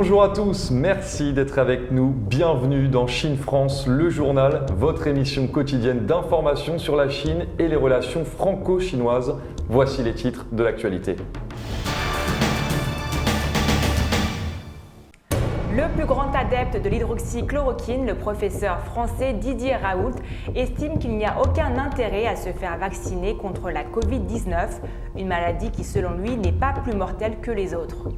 Bonjour à tous, merci d'être avec nous. Bienvenue dans Chine France, le journal, votre émission quotidienne d'information sur la Chine et les relations franco-chinoises. Voici les titres de l'actualité. Le plus grand adepte de l'hydroxychloroquine, le professeur français Didier Raoult, estime qu'il n'y a aucun intérêt à se faire vacciner contre la Covid-19, une maladie qui selon lui n'est pas plus mortelle que les autres.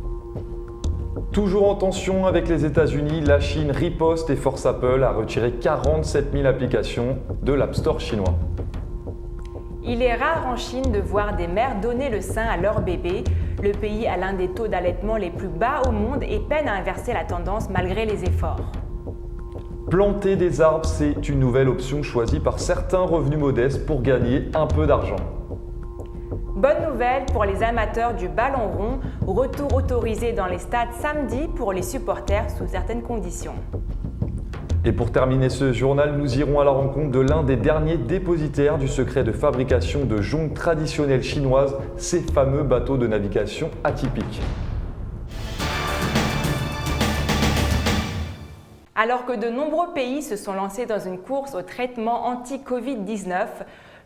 Toujours en tension avec les États-Unis, la Chine riposte et force Apple à retirer 47 000 applications de l'App Store chinois. Il est rare en Chine de voir des mères donner le sein à leur bébé. Le pays a l'un des taux d'allaitement les plus bas au monde et peine à inverser la tendance malgré les efforts. Planter des arbres, c'est une nouvelle option choisie par certains revenus modestes pour gagner un peu d'argent. Bonne nouvelle pour les amateurs du ballon rond, retour autorisé dans les stades samedi pour les supporters sous certaines conditions. Et pour terminer ce journal, nous irons à la rencontre de l'un des derniers dépositaires du secret de fabrication de jonques traditionnelles chinoises, ces fameux bateaux de navigation atypiques. Alors que de nombreux pays se sont lancés dans une course au traitement anti-Covid-19,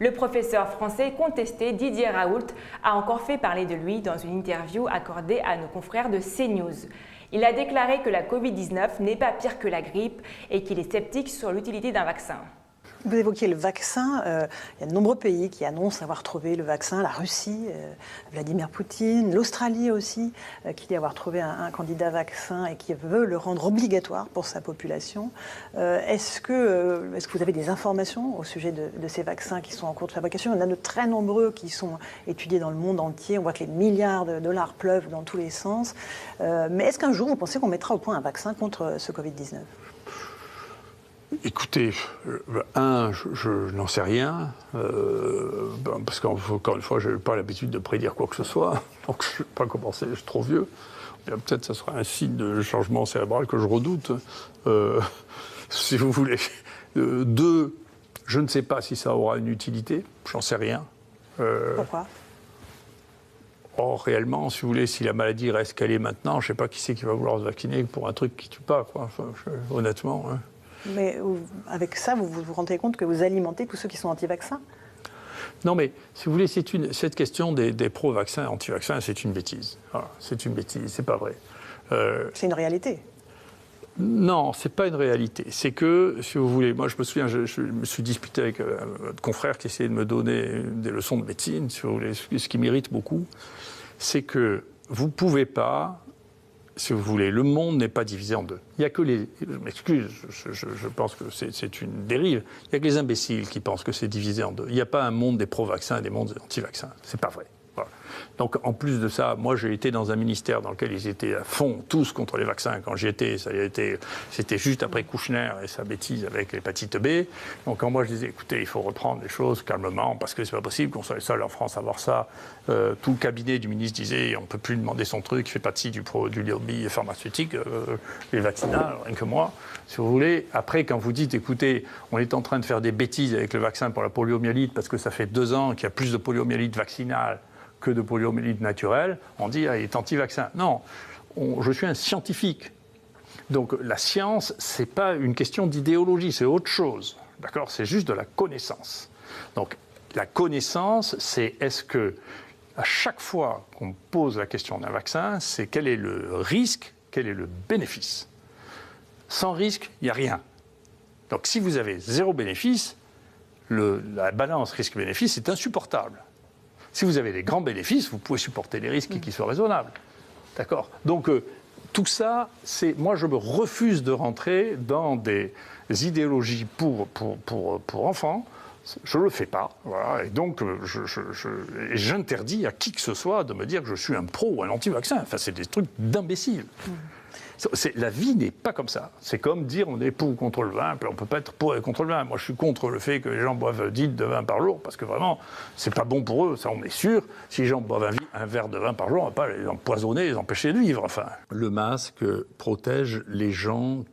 le professeur français contesté Didier Raoult a encore fait parler de lui dans une interview accordée à nos confrères de CNews. Il a déclaré que la Covid-19 n'est pas pire que la grippe et qu'il est sceptique sur l'utilité d'un vaccin. Vous évoquiez le vaccin. Il y a de nombreux pays qui annoncent avoir trouvé le vaccin. La Russie, Vladimir Poutine, l'Australie aussi, qui dit avoir trouvé un candidat vaccin et qui veut le rendre obligatoire pour sa population. Est-ce que vous avez des informations au sujet de ces vaccins qui sont en cours de fabrication ? Il y en a de très nombreux qui sont étudiés dans le monde entier. On voit que les milliards de dollars pleuvent dans tous les sens. Mais est-ce qu'un jour, vous pensez qu'on mettra au point un vaccin contre ce Covid-19 ? Écoutez, je n'en sais rien, parce qu'encore une fois, je n'ai pas l'habitude de prédire quoi que ce soit, donc je ne vais pas commencer, je suis trop vieux. Peut-être que ça sera un signe de changement cérébral que je redoute, si vous voulez. Deux, je ne sais pas si ça aura une utilité, j'en sais rien. Pourquoi ? Or, réellement, si vous voulez, si la maladie reste qu'elle est maintenant, je ne sais pas qui c'est qui va vouloir se vacciner pour un truc qui ne tue pas, quoi. Enfin, honnêtement. Hein. Mais avec ça, vous vous rendez compte que vous alimentez tous ceux qui sont anti-vaccins ? Non, mais si vous voulez, cette question des pro-vaccins, anti-vaccins, c'est une bêtise. Voilà, c'est une bêtise, c'est pas vrai. C'est une réalité. Non, c'est pas une réalité. C'est que, si vous voulez, moi je me souviens, je me suis disputé avec un confrère qui essayait de me donner des leçons de médecine, si vous voulez. Ce qui m'irrite beaucoup, c'est que vous pouvez pas. Si vous voulez, le monde n'est pas divisé en deux. Il n'y a que les... Je m'excuse, je pense que c'est une dérive. Il n'y a que les imbéciles qui pensent que c'est divisé en deux. Il n'y a pas un monde des pro-vaccins et des mondes des anti-vaccins. C'est pas vrai. Voilà. Donc, en plus de ça, moi, j'ai été dans un ministère dans lequel ils étaient à fond, tous contre les vaccins. Quand j'y étais, c'était juste après Kouchner et sa bêtise avec l'hépatite B. Donc, quand moi, je disais, écoutez, il faut reprendre les choses calmement, parce que c'est pas possible qu'on soit les seuls en France à avoir ça. Tout le cabinet du ministre disait, on ne peut plus demander son truc, il fait partie du lobby pharmaceutique, les vaccinats, rien que moi. Si vous voulez, après, quand vous dites, écoutez, on est en train de faire des bêtises avec le vaccin pour la poliomyélite, parce que ça fait 2 ans qu'il y a plus de poliomyélite vaccinale que de poliomyélite naturelle, on dit il est anti-vaccin. Non, je suis un scientifique. Donc la science, c'est pas une question d'idéologie, c'est autre chose. D'accord ? C'est juste de la connaissance. Donc la connaissance, c'est est-ce que à chaque fois qu'on pose la question d'un vaccin, c'est quel est le risque, quel est le bénéfice. Sans risque, il n'y a rien. Donc si vous avez 0 bénéfice, la balance risque-bénéfice est insupportable. Si vous avez des grands bénéfices, vous pouvez supporter les risques qui sont raisonnables. D'accord ? Donc, tout ça, moi, je me refuse de rentrer dans des idéologies pour enfants. Je ne le fais pas. Voilà. Et donc, j'interdis à qui que ce soit de me dire que je suis un pro ou un anti-vaccin. Enfin, c'est des trucs d'imbéciles. La vie n'est pas comme ça. C'est comme dire on est pour ou contre le vin, puis on ne peut pas être pour et contre le vin. Moi, je suis contre le fait que les gens boivent 10 litres de vin par jour, parce que vraiment, c'est pas bon pour eux, ça on est sûr. Si les gens boivent un verre de vin par jour, on ne va pas les empoisonner, les empêcher de vivre. Enfin. Le masque protège les gens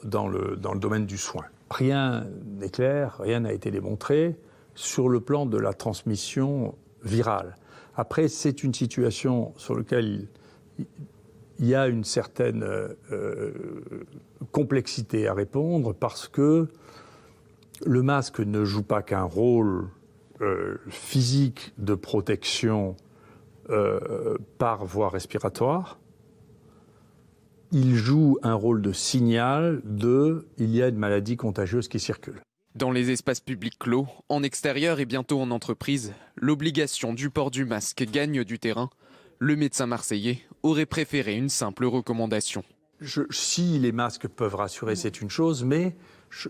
dans le domaine du soin. Rien n'est clair, rien n'a été démontré sur le plan de la transmission virale. Après, c'est une situation sur laquelle il y a une certaine complexité à répondre parce que le masque ne joue pas qu'un rôle physique de protection par voie respiratoire. Il joue un rôle de signal il y a une maladie contagieuse qui circule. Dans les espaces publics clos, en extérieur et bientôt en entreprise, l'obligation du port du masque gagne du terrain. Le médecin marseillais aurait préféré une simple recommandation. Si les masques peuvent rassurer, c'est une chose, mais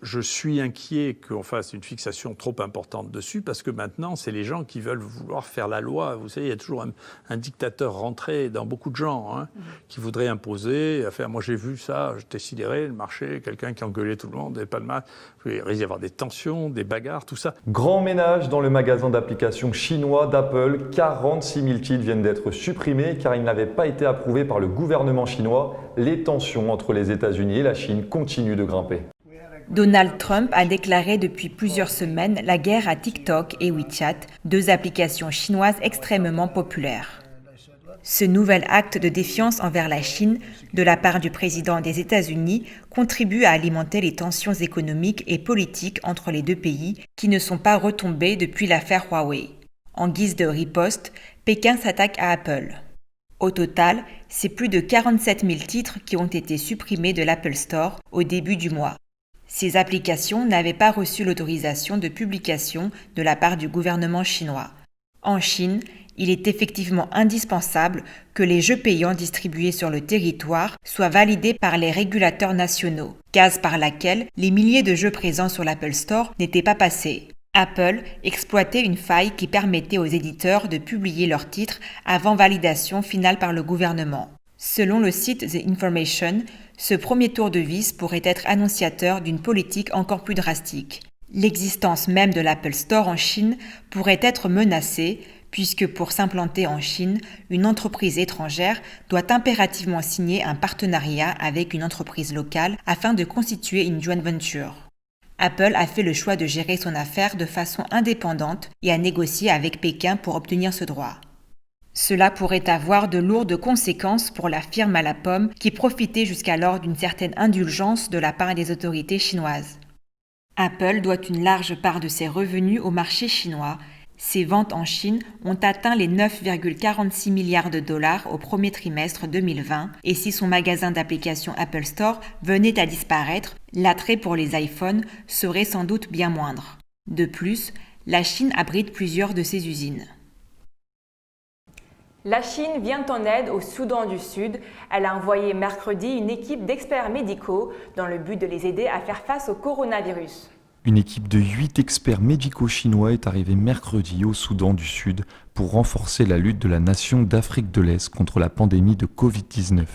je suis inquiet qu'on fasse une fixation trop importante dessus, parce que maintenant, c'est les gens qui veulent vouloir faire la loi. Vous savez, il y a toujours un dictateur rentré dans beaucoup de gens qui voudrait imposer. Moi, j'ai vu ça, j'étais sidéré, le marché, quelqu'un qui engueulait tout le monde, et pas de masque. Il risque d'y avoir des tensions, des bagarres, tout ça. Grand ménage dans le magasin d'applications chinois d'Apple. 46 000 titres viennent d'être supprimés car ils n'avaient pas été approuvés par le gouvernement chinois. Les tensions entre les États-Unis et la Chine continuent de grimper. Donald Trump a déclaré depuis plusieurs semaines la guerre à TikTok et WeChat, deux applications chinoises extrêmement populaires. Ce nouvel acte de défiance envers la Chine de la part du président des États-Unis contribue à alimenter les tensions économiques et politiques entre les deux pays qui ne sont pas retombées depuis l'affaire Huawei. En guise de riposte, Pékin s'attaque à Apple. Au total, c'est plus de 47 000 titres qui ont été supprimés de l'Apple Store au début du mois. Ces applications n'avaient pas reçu l'autorisation de publication de la part du gouvernement chinois. En Chine, il est effectivement indispensable que les jeux payants distribués sur le territoire soient validés par les régulateurs nationaux, case par laquelle les milliers de jeux présents sur l'Apple Store n'étaient pas passés. Apple exploitait une faille qui permettait aux éditeurs de publier leurs titres avant validation finale par le gouvernement. Selon le site The Information, ce premier tour de vis pourrait être annonciateur d'une politique encore plus drastique. L'existence même de l'Apple Store en Chine pourrait être menacée puisque pour s'implanter en Chine, une entreprise étrangère doit impérativement signer un partenariat avec une entreprise locale afin de constituer une joint venture. Apple a fait le choix de gérer son affaire de façon indépendante et a négocié avec Pékin pour obtenir ce droit. Cela pourrait avoir de lourdes conséquences pour la firme à la pomme qui profitait jusqu'alors d'une certaine indulgence de la part des autorités chinoises. Apple doit une large part de ses revenus au marché chinois. Ses ventes en Chine ont atteint les 9,46 milliards de dollars au premier trimestre 2020 et si son magasin d'applications Apple Store venait à disparaître, l'attrait pour les iPhones serait sans doute bien moindre. De plus, la Chine abrite plusieurs de ses usines. La Chine vient en aide au Soudan du Sud. Elle a envoyé mercredi une équipe d'experts médicaux dans le but de les aider à faire face au coronavirus. Une équipe de 8 experts médicaux chinois est arrivée mercredi au Soudan du Sud pour renforcer la lutte de la nation d'Afrique de l'Est contre la pandémie de Covid-19.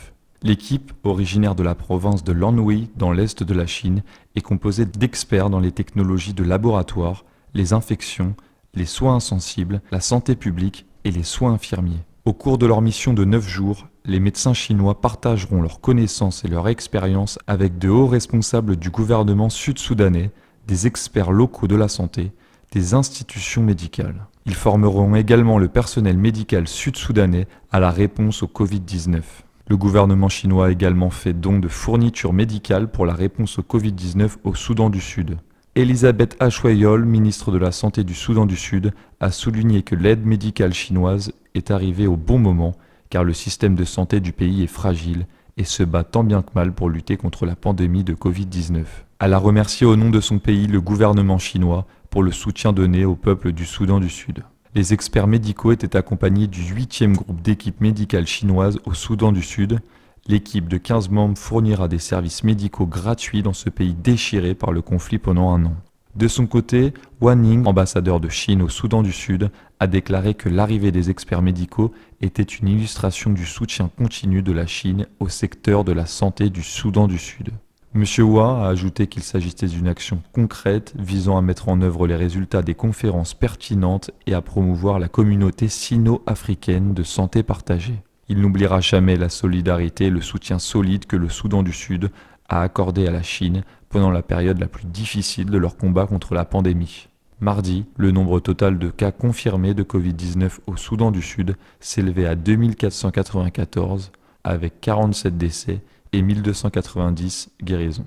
L'équipe, originaire de la province de Lanhui dans l'est de la Chine, est composée d'experts dans les technologies de laboratoire, les infections, les soins insensibles, la santé publique et les soins infirmiers. Au cours de leur mission de 9 jours, les médecins chinois partageront leurs connaissances et leur expérience avec de hauts responsables du gouvernement sud-soudanais, des experts locaux de la santé, des institutions médicales. Ils formeront également le personnel médical sud-soudanais à la réponse au Covid-19. Le gouvernement chinois a également fait don de fournitures médicales pour la réponse au Covid-19 au Soudan du Sud. Elisabeth Achwayol, ministre de la Santé du Soudan du Sud, a souligné que l'aide médicale chinoise est arrivée au bon moment car le système de santé du pays est fragile et se bat tant bien que mal pour lutter contre la pandémie de Covid-19. Elle a remercié au nom de son pays le gouvernement chinois pour le soutien donné au peuple du Soudan du Sud. Les experts médicaux étaient accompagnés du 8e groupe d'équipes médicales chinoises au Soudan du Sud. L'équipe de 15 membres fournira des services médicaux gratuits dans ce pays déchiré par le conflit pendant un an. De son côté, Wang Ning, ambassadeur de Chine au Soudan du Sud, a déclaré que l'arrivée des experts médicaux était une illustration du soutien continu de la Chine au secteur de la santé du Soudan du Sud. M. Hua a ajouté qu'il s'agissait d'une action concrète visant à mettre en œuvre les résultats des conférences pertinentes et à promouvoir la communauté sino-africaine de santé partagée. Il n'oubliera jamais la solidarité et le soutien solide que le Soudan du Sud a accordé à la Chine pendant la période la plus difficile de leur combat contre la pandémie. Mardi, le nombre total de cas confirmés de Covid-19 au Soudan du Sud s'élevait à 2494, avec 47 décès et 1290 guérisons.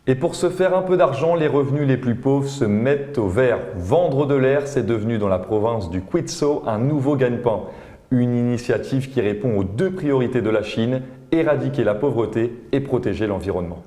Et pour se faire un peu d'argent, les revenus les plus pauvres se mettent au vert. Vendre de l'air, c'est devenu dans la province du Quizhou un nouveau gagne-pain. Une initiative qui répond aux deux priorités de la Chine, éradiquer la pauvreté et protéger l'environnement.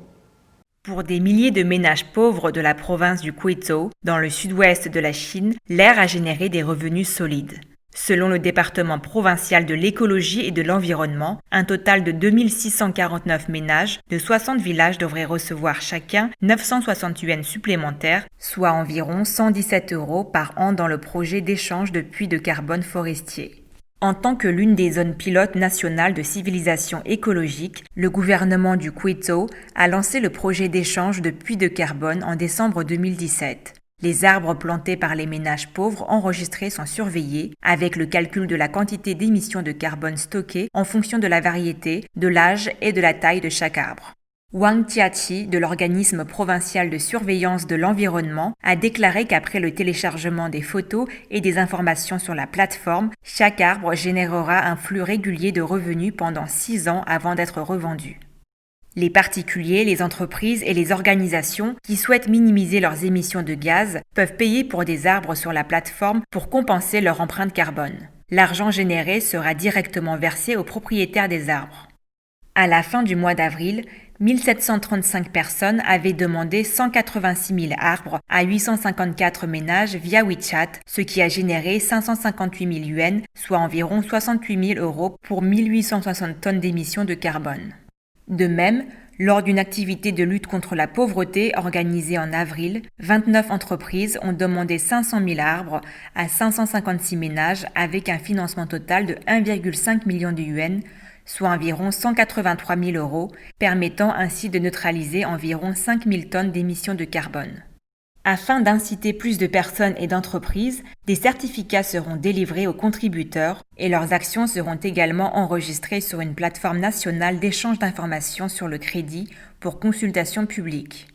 Pour des milliers de ménages pauvres de la province du Quizhou, dans le sud-ouest de la Chine, l'air a généré des revenus solides. Selon le département provincial de l'écologie et de l'environnement, un total de 2649 ménages de 60 villages devraient recevoir chacun 960 yuans supplémentaires, soit environ 117 € par an dans le projet d'échange de puits de carbone forestier. En tant que l'une des zones pilotes nationales de civilisation écologique, le gouvernement du Quizhou a lancé le projet d'échange de puits de carbone en décembre 2017. Les arbres plantés par les ménages pauvres enregistrés sont surveillés avec le calcul de la quantité d'émissions de carbone stockées en fonction de la variété, de l'âge et de la taille de chaque arbre. Wang Jiaqi, de l'organisme provincial de surveillance de l'environnement, a déclaré qu'après le téléchargement des photos et des informations sur la plateforme, chaque arbre générera un flux régulier de revenus pendant 6 ans avant d'être revendu. Les particuliers, les entreprises et les organisations qui souhaitent minimiser leurs émissions de gaz peuvent payer pour des arbres sur la plateforme pour compenser leur empreinte carbone. L'argent généré sera directement versé aux propriétaires des arbres. À la fin du mois d'avril, 1735 personnes avaient demandé 186 000 arbres à 854 ménages via WeChat, ce qui a généré 558 000 yuans, soit environ 68 000 € pour 1860 tonnes d'émissions de carbone. De même, lors d'une activité de lutte contre la pauvreté organisée en avril, 29 entreprises ont demandé 500 000 arbres à 556 ménages avec un financement total de 1,5 million de yuans, soit environ 183 000 €, permettant ainsi de neutraliser environ 5 000 tonnes d'émissions de carbone. Afin d'inciter plus de personnes et d'entreprises, des certificats seront délivrés aux contributeurs et leurs actions seront également enregistrées sur une plateforme nationale d'échange d'informations sur le crédit pour consultation publique.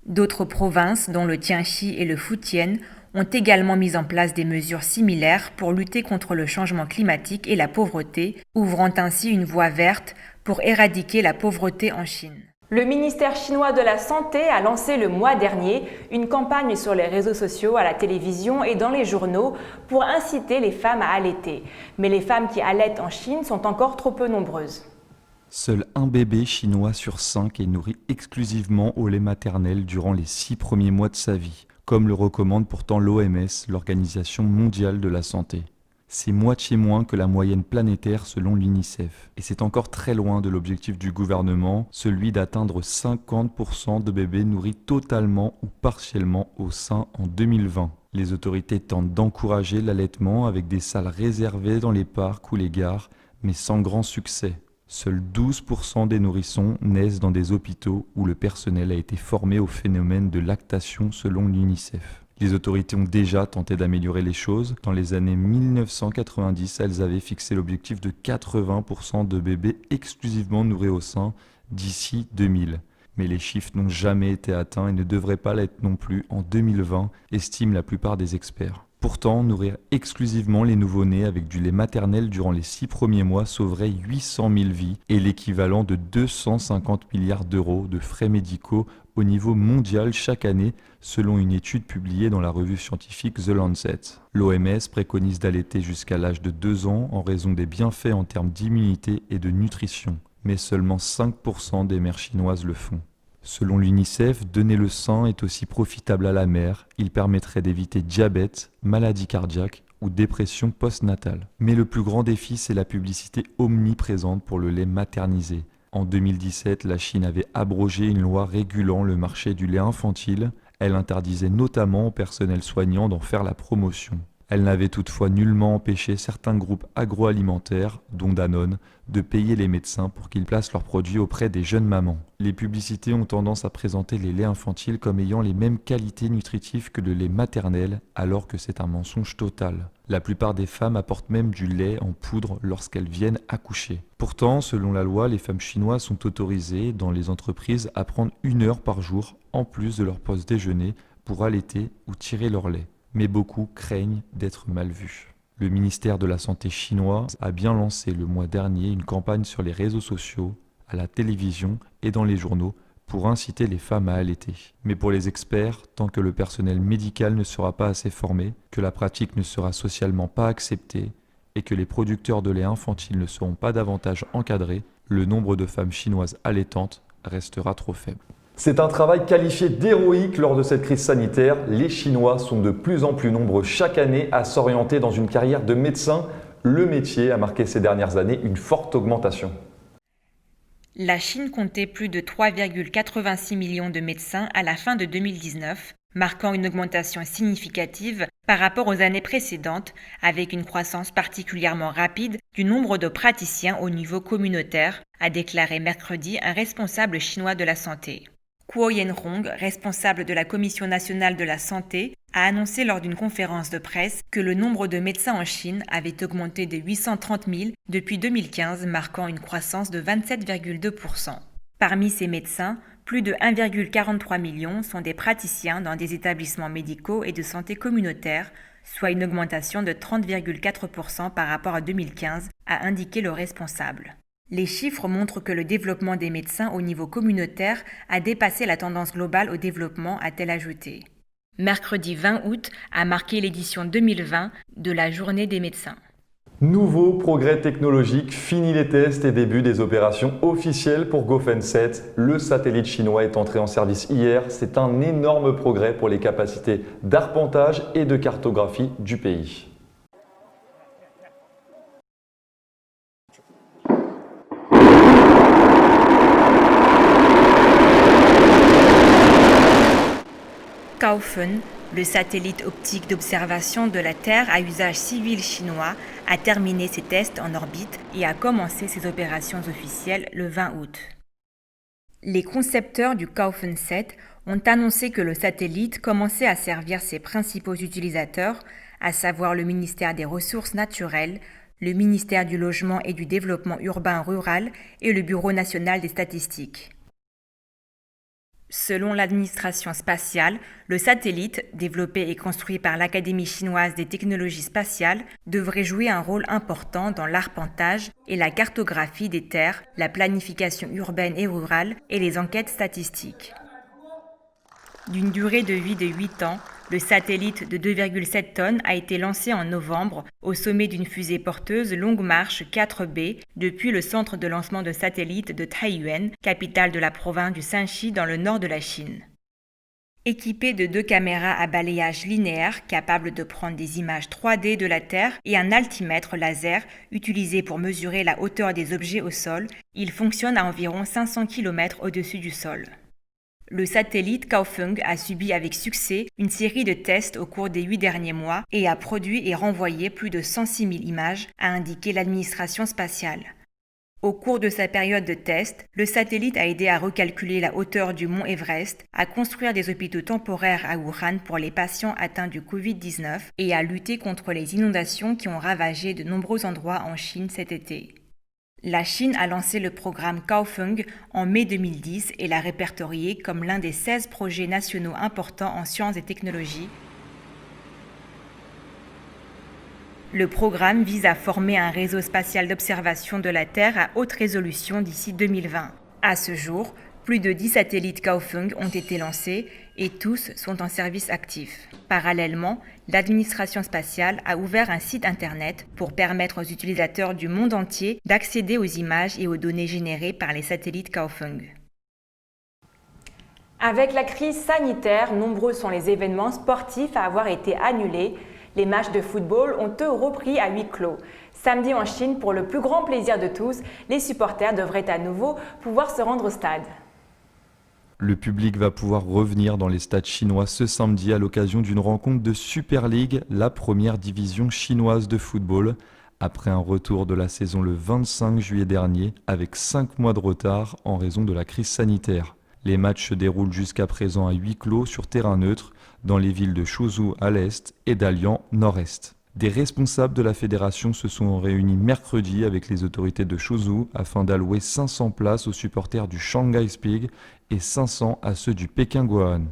D'autres provinces, dont le Tianxi et le Fujian, ont également mis en place des mesures similaires pour lutter contre le changement climatique et la pauvreté, ouvrant ainsi une voie verte pour éradiquer la pauvreté en Chine. Le ministère chinois de la Santé a lancé le mois dernier une campagne sur les réseaux sociaux, à la télévision et dans les journaux pour inciter les femmes à allaiter. Mais les femmes qui allaitent en Chine sont encore trop peu nombreuses. Seul un bébé chinois sur 5 est nourri exclusivement au lait maternel durant les 6 premiers mois de sa vie, comme le recommande pourtant l'OMS, l'Organisation mondiale de la santé. C'est moitié moins que la moyenne planétaire selon l'UNICEF. Et c'est encore très loin de l'objectif du gouvernement, celui d'atteindre 50% de bébés nourris totalement ou partiellement au sein en 2020. Les autorités tentent d'encourager l'allaitement avec des salles réservées dans les parcs ou les gares, mais sans grand succès. Seuls 12% des nourrissons naissent dans des hôpitaux où le personnel a été formé au phénomène de lactation selon l'UNICEF. Les autorités ont déjà tenté d'améliorer les choses. Dans les années 1990, elles avaient fixé l'objectif de 80% de bébés exclusivement nourris au sein d'ici 2000. Mais les chiffres n'ont jamais été atteints et ne devraient pas l'être non plus en 2020, estiment la plupart des experts. Pourtant, nourrir exclusivement les nouveau-nés avec du lait maternel durant les 6 premiers mois sauverait 800 000 vies et l'équivalent de 250 milliards d'euros de frais médicaux au niveau mondial chaque année, selon une étude publiée dans la revue scientifique The Lancet. L'OMS préconise d'allaiter jusqu'à l'âge de 2 ans en raison des bienfaits en termes d'immunité et de nutrition, mais seulement 5% des mères chinoises le font. Selon l'UNICEF, donner le sein est aussi profitable à la mère. Il permettrait d'éviter diabète, maladie cardiaque ou dépression postnatale. Mais le plus grand défi, c'est la publicité omniprésente pour le lait maternisé. En 2017, la Chine avait abrogé une loi régulant le marché du lait infantile. Elle interdisait notamment au personnel soignant d'en faire la promotion. Elle n'avait toutefois nullement empêché certains groupes agroalimentaires, dont Danone, de payer les médecins pour qu'ils placent leurs produits auprès des jeunes mamans. Les publicités ont tendance à présenter les laits infantiles comme ayant les mêmes qualités nutritives que le lait maternel, alors que c'est un mensonge total. La plupart des femmes apportent même du lait en poudre lorsqu'elles viennent accoucher. Pourtant, selon la loi, les femmes chinoises sont autorisées dans les entreprises à prendre 1 heure par jour, en plus de leur pause déjeuner, pour allaiter ou tirer leur lait. Mais beaucoup craignent d'être mal vus. Le ministère de la Santé chinois a bien lancé le mois dernier une campagne sur les réseaux sociaux, à la télévision et dans les journaux pour inciter les femmes à allaiter. Mais pour les experts, tant que le personnel médical ne sera pas assez formé, que la pratique ne sera socialement pas acceptée et que les producteurs de lait infantile ne seront pas davantage encadrés, le nombre de femmes chinoises allaitantes restera trop faible. C'est un travail qualifié d'héroïque lors de cette crise sanitaire. Les Chinois sont de plus en plus nombreux chaque année à s'orienter dans une carrière de médecin. Le métier a marqué ces dernières années une forte augmentation. La Chine comptait plus de 3,86 millions de médecins à la fin de 2019, marquant une augmentation significative par rapport aux années précédentes, avec une croissance particulièrement rapide du nombre de praticiens au niveau communautaire, a déclaré mercredi un responsable chinois de la santé. Kuo Yanrong, responsable de la Commission nationale de la santé, a annoncé lors d'une conférence de presse que le nombre de médecins en Chine avait augmenté de 830 000 depuis 2015, marquant une croissance de 27,2%. Parmi ces médecins, plus de 1,43 million sont des praticiens dans des établissements médicaux et de santé communautaire, soit une augmentation de 30,4% par rapport à 2015, a indiqué le responsable. Les chiffres montrent que le développement des médecins au niveau communautaire a dépassé la tendance globale au développement, a-t-elle ajouté. Mercredi 20 août a marqué l'édition 2020 de la Journée des médecins. Nouveau progrès technologique, fini les tests et début des opérations officielles pour Gaofen 7. Le satellite chinois est entré en service hier. C'est un énorme progrès pour les capacités d'arpentage et de cartographie du pays. Gaofen, le satellite optique d'observation de la Terre à usage civil chinois, a terminé ses tests en orbite et a commencé ses opérations officielles le 20 août. Les concepteurs du Gaofen 7 ont annoncé que le satellite commençait à servir ses principaux utilisateurs, à savoir le ministère des Ressources naturelles, le ministère du Logement et du Développement urbain rural et le Bureau national des statistiques. Selon l'administration spatiale, le satellite, développé et construit par l'Académie chinoise des technologies spatiales, devrait jouer un rôle important dans l'arpentage et la cartographie des terres, la planification urbaine et rurale et les enquêtes statistiques. D'une durée de vie de 8 ans, le satellite de 2,7 tonnes a été lancé en novembre au sommet d'une fusée porteuse Longue Marche 4B depuis le centre de lancement de satellites de Taiyuan, capitale de la province du Shanxi dans le nord de la Chine. Équipé de 2 caméras à balayage linéaire capables de prendre des images 3D de la Terre et un altimètre laser utilisé pour mesurer la hauteur des objets au sol, il fonctionne à environ 500 km au-dessus du sol. Le satellite Gaofen a subi avec succès une série de tests au cours des 8 derniers mois et a produit et renvoyé plus de 106 000 images, a indiqué l'administration spatiale. Au cours de sa période de test, le satellite a aidé à recalculer la hauteur du mont Everest, à construire des hôpitaux temporaires à Wuhan pour les patients atteints du Covid-19 et à lutter contre les inondations qui ont ravagé de nombreux endroits en Chine cet été. La Chine a lancé le programme Gaofen en mai 2010 et l'a répertorié comme l'un des 16 projets nationaux importants en sciences et technologies. Le programme vise à former un réseau spatial d'observation de la Terre à haute résolution d'ici 2020. À ce jour, plus de 10 satellites Gaofen ont été lancés et tous sont en service actif. Parallèlement, l'administration spatiale a ouvert un site internet pour permettre aux utilisateurs du monde entier d'accéder aux images et aux données générées par les satellites Gaofen. Avec la crise sanitaire, nombreux sont les événements sportifs à avoir été annulés. Les matchs de football ont eux repris à huis clos. Samedi en Chine, pour le plus grand plaisir de tous, les supporters devraient à nouveau pouvoir se rendre au stade. Le public va pouvoir revenir dans les stades chinois ce samedi à l'occasion d'une rencontre de Super League, la première division chinoise de football, après un retour de la saison le 25 juillet dernier avec 5 mois de retard en raison de la crise sanitaire. Les matchs se déroulent jusqu'à présent à huis clos sur terrain neutre dans les villes de Suzhou à l'est et Dalian nord-est. Des responsables de la fédération se sont réunis mercredi avec les autorités de Suzhou afin d'allouer 500 places aux supporters du Shanghai Spig et 500 à ceux du Pékin Guoan.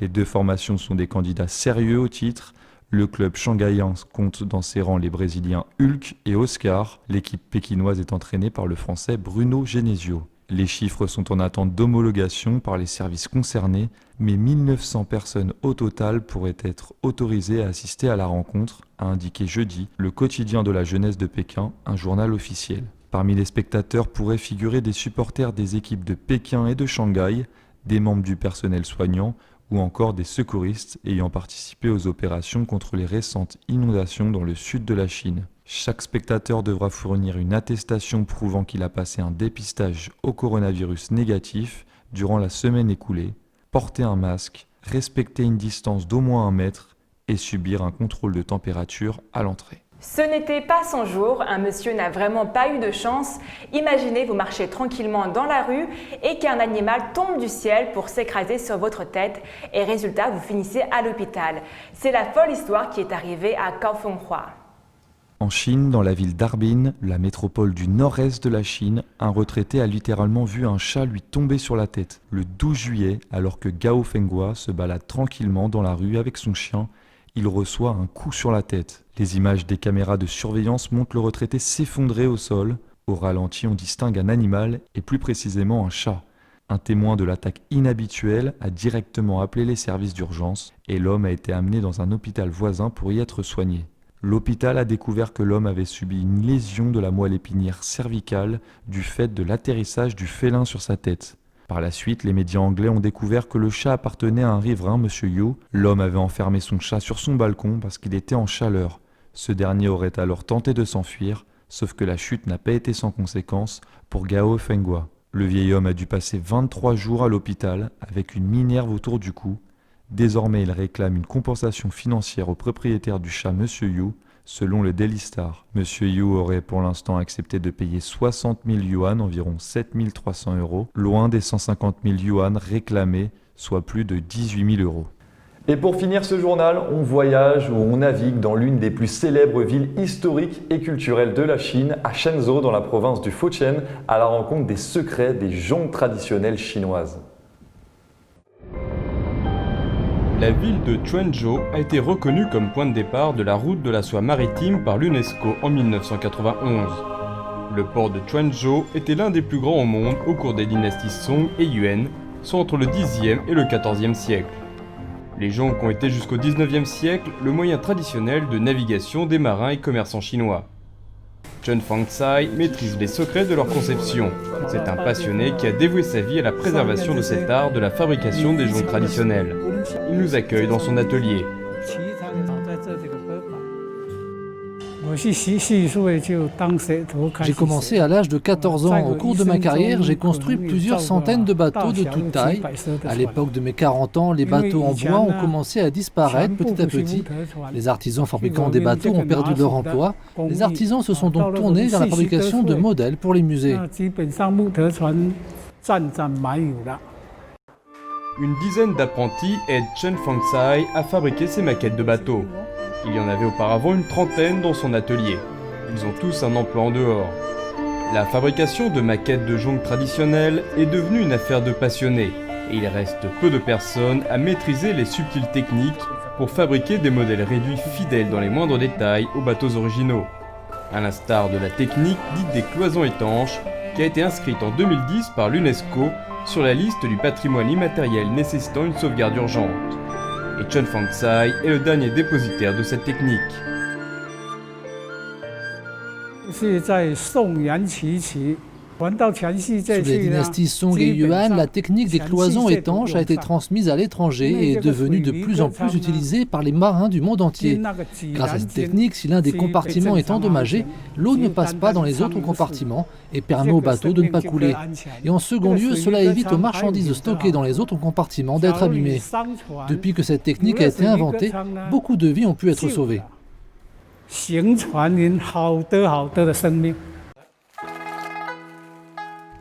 Les deux formations sont des candidats sérieux au titre. Le club shanghaïen compte dans ses rangs les Brésiliens Hulk et Oscar. L'équipe pékinoise est entraînée par le Français Bruno Genesio. Les chiffres sont en attente d'homologation par les services concernés, mais 1900 personnes au total pourraient être autorisées à assister à la rencontre, a indiqué jeudi le quotidien de la jeunesse de Pékin, un journal officiel. Parmi les spectateurs pourraient figurer des supporters des équipes de Pékin et de Shanghai, des membres du personnel soignant ou encore des secouristes ayant participé aux opérations contre les récentes inondations dans le sud de la Chine. Chaque spectateur devra fournir une attestation prouvant qu'il a passé un dépistage au coronavirus négatif durant la semaine écoulée, porter un masque, respecter une distance d'au moins 1 mètre et subir un contrôle de température à l'entrée. Ce n'était pas son jour, un monsieur n'a vraiment pas eu de chance. Imaginez vous marchez tranquillement dans la rue et qu'un animal tombe du ciel pour s'écraser sur votre tête et résultat vous finissez à l'hôpital. C'est la folle histoire qui est arrivée à Kaohsiung. En Chine, dans la ville d'Harbin, la métropole du nord-est de la Chine, un retraité a littéralement vu un chat lui tomber sur la tête le 12 juillet alors que Gao Fenghua se balade tranquillement dans la rue avec son chien. Il reçoit un coup sur la tête. Les images des caméras de surveillance montrent le retraité s'effondrer au sol. Au ralenti, on distingue un animal et plus précisément un chat. Un témoin de l'attaque inhabituelle a directement appelé les services d'urgence et l'homme a été amené dans un hôpital voisin pour y être soigné. L'hôpital a découvert que l'homme avait subi une lésion de la moelle épinière cervicale du fait de l'atterrissage du félin sur sa tête. Par la suite, les médias anglais ont découvert que le chat appartenait à un riverain, M. Yu. L'homme avait enfermé son chat sur son balcon parce qu'il était en chaleur. Ce dernier aurait alors tenté de s'enfuir, sauf que la chute n'a pas été sans conséquence pour Gao Fenghua. Le vieil homme a dû passer 23 jours à l'hôpital avec une minerve autour du cou. Désormais, il réclame une compensation financière au propriétaire du chat, M. Yu. Selon le Daily Star, M. Yu aurait pour l'instant accepté de payer 60 000 yuan, environ 7 300 €, loin des 150 000 yuan réclamés, soit plus de 18 000 €. Et pour finir ce journal, on voyage ou on navigue dans l'une des plus célèbres villes historiques et culturelles de la Chine, à Shenzhou, dans la province du Fujian, à la rencontre des secrets des jonques traditionnelles chinoises. La ville de Quanzhou a été reconnue comme point de départ de la route de la soie maritime par l'UNESCO en 1991. Le port de Quanzhou était l'un des plus grands au monde au cours des dynasties Song et Yuan, soit entre le Xe et le XIVe siècle. Les jonques ont été jusqu'au XIXe siècle le moyen traditionnel de navigation des marins et commerçants chinois. Chen Fangcai maîtrise les secrets de leur conception. C'est un passionné qui a dévoué sa vie à la préservation de cet art de la fabrication des jonques traditionnelles. Il nous accueille dans son atelier. J'ai commencé à l'âge de 14 ans. Au cours de ma carrière, j'ai construit plusieurs centaines de bateaux de toute taille. À l'époque de mes 40 ans, les bateaux en bois ont commencé à disparaître petit à petit. Les artisans fabricants des bateaux ont perdu leur emploi. Les artisans se sont donc tournés vers la fabrication de modèles pour les musées. Une dizaine d'apprentis aident Chen Fangcai à fabriquer ses maquettes de bateaux. Il y en avait auparavant une trentaine dans son atelier. Ils ont tous un emploi en dehors. La fabrication de maquettes de jonques traditionnelles est devenue une affaire de passionnés, et il reste peu de personnes à maîtriser les subtiles techniques pour fabriquer des modèles réduits fidèles dans les moindres détails aux bateaux originaux. À l'instar de la technique dite des cloisons étanches, qui a été inscrite en 2010 par l'UNESCO sur la liste du patrimoine immatériel nécessitant une sauvegarde urgente. Et Chen Fangcai est le dernier dépositaire de cette technique. Sous les dynasties Song et Yuan, la technique des cloisons étanches a été transmise à l'étranger et est devenue de plus en plus utilisée par les marins du monde entier. Grâce à cette technique, si l'un des compartiments est endommagé, l'eau ne passe pas dans les autres compartiments et permet au bateau de ne pas couler. Et en second lieu, cela évite aux marchandises stockées dans les autres compartiments d'être abîmées. Depuis que cette technique a été inventée, beaucoup de vies ont pu être sauvées.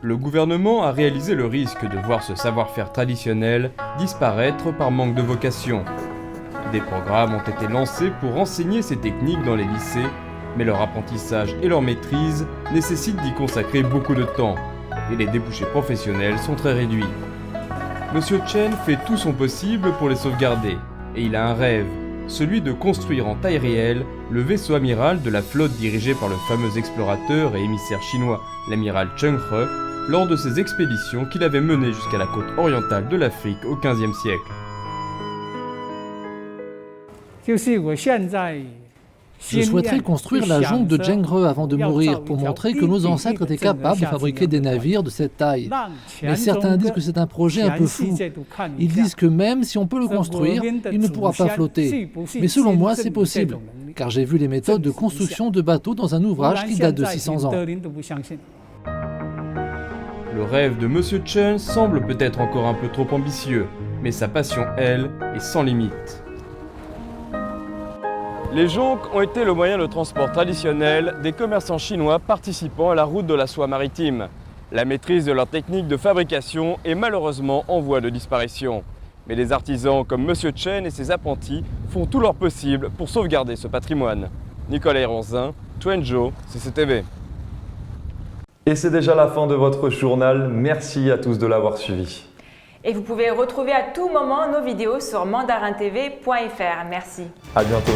Le gouvernement a réalisé le risque de voir ce savoir-faire traditionnel disparaître par manque de vocation. Des programmes ont été lancés pour enseigner ces techniques dans les lycées, mais leur apprentissage et leur maîtrise nécessitent d'y consacrer beaucoup de temps, et les débouchés professionnels sont très réduits. Monsieur Chen fait tout son possible pour les sauvegarder, et il a un rêve, celui de construire en taille réelle le vaisseau amiral de la flotte dirigée par le fameux explorateur et émissaire chinois, l'amiral Cheng He, lors de ses expéditions qu'il avait menées jusqu'à la côte orientale de l'Afrique au XVe siècle. Je souhaiterais construire la jonque de Zheng He avant de mourir pour montrer que nos ancêtres étaient capables de fabriquer des navires de cette taille. Mais certains disent que c'est un projet un peu fou. Ils disent que même si on peut le construire, il ne pourra pas flotter. Mais selon moi, c'est possible, car j'ai vu les méthodes de construction de bateaux dans un ouvrage qui date de 600 ans. Le rêve de Monsieur Chen semble peut-être encore un peu trop ambitieux, mais sa passion, elle, est sans limite. Les jonques ont été le moyen de transport traditionnel des commerçants chinois participant à la route de la soie maritime. La maîtrise de leur technique de fabrication est malheureusement en voie de disparition. Mais les artisans comme Monsieur Chen et ses apprentis font tout leur possible pour sauvegarder ce patrimoine. Nicolas Héronzin, Twenzhou, CCTV. Et c'est déjà la fin de votre journal. Merci à tous de l'avoir suivi. Et vous pouvez retrouver à tout moment nos vidéos sur mandarintv.fr. Merci. À bientôt.